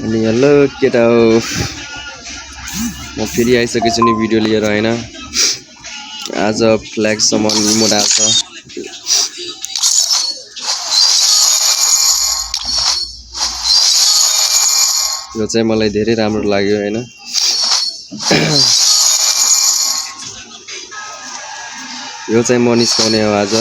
अनि हेलो केटा हो म फेरि आइसकेछु नि भिडियो लिएर हैन आज फ्ल्याग समन इमोट आछ यो चाहिँ मलाई धेरै राम्रो लाग्यो हैन यो चाहिँ म निस्काउने हो आज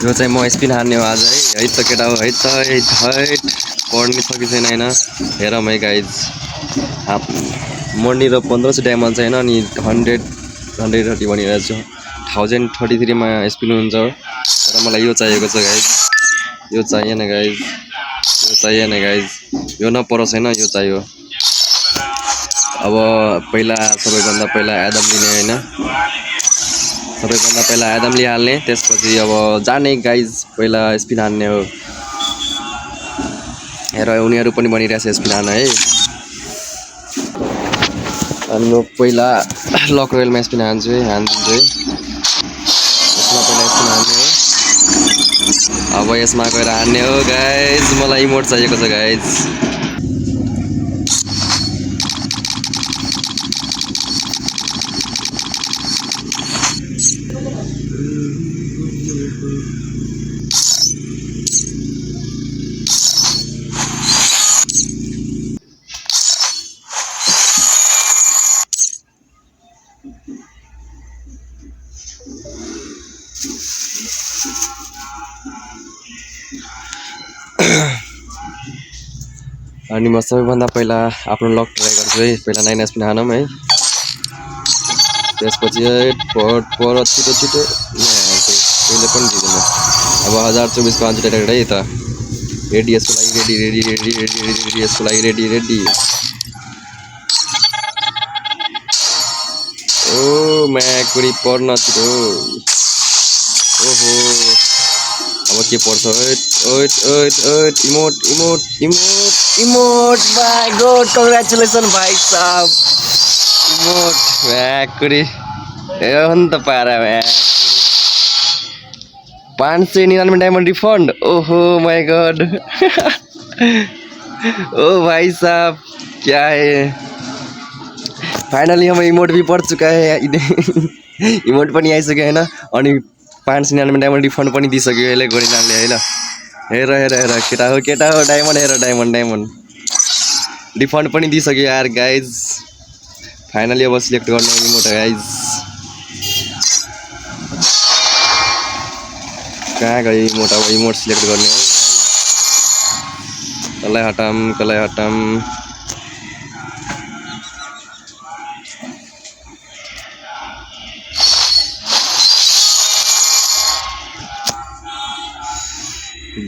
यो चाहिँ म स्पिन हान्ने हो आज है त केटा हो है त पढ्ने छ कि छैन हैन हेरौँ है गाइज मर्नी र 1500 डायमन्ड छैन अनि 130 भनिरहेको छु 1033 मा स्पिन हुन्छ तर मलाई यो चाहिएको छ गाइज यो चाहिएन गाइज यो नपरोस् हैन यो चाहियो अब पहिला सबैभन्दा पहिला एडम लिने हैन सबैभन्दा पहिला एडम लिहाल्ने त्यसपछि अब जाने गाइज पहिला स्पिन हान्ने हो हेर उनीहरु पनि बनिरहेछ स्पिन हान्न है अनि म पहिला लक रोयलमा स्पिन हान्छु है हान्दिन्छु है यसमा पहिला स्पिन हान्ने हो अब यसमा गएर हान्ने हो गाइज मलाई इमोट चाहिएको छ गाइज अनि म सबैभन्दा पहिला आफ्नो लक ट्राई गर्छु है पहिला 9 स्पिन हानौँ है त्यसपछि पर छिटो त्यसले पनि दिदैन अब 1024 को आन्सर डाइरेक्ट है त रेडी यसको लागि रेडी यसको लागि रेडी ओ म्याकुरी पर्न छिटो ओहो अब के पर्छ ओइट इमोट माय गॉड कांग्रेचुलेसन भाइ साहब इमोट म्याकुरी अन्त पारा म्याकुरी 599 डायमंड रिफंड ओहो माय गॉड ओ भाई साहब क्या है फाइनली हम इमोट भी पढ़ चुका है इमोट पनि आइसक्यो हैन अनि 599 डायमंड रिफंड पनि दिइसक्यो यसले गोरिनाले है ल हेर केटा हो डायमंड हेर डायमंड रिफंड पनि दिइसक्यो यार गाइज फाइनली अब सिलेक्ट गर्ने इमोट गाइज कहाँ गयो इमोट अब इमोट सिलेक्ट गर्ने हो कसलाई हटाम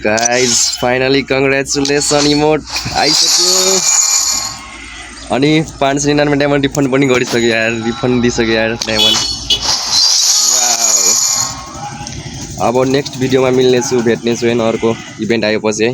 गाइज फाइनली कंग्रेचुलेसन इमोट आइसक्यो अनि 599 डायमंड रिफंड पनि गरिसक्यो यार रिफंड दिइसक्यो यार डायमंड वाउ अब नेक्स्ट भिडियोमा मिल्नेछु भेट्नेछु हैन अर्को इभेन्ट आएपछि है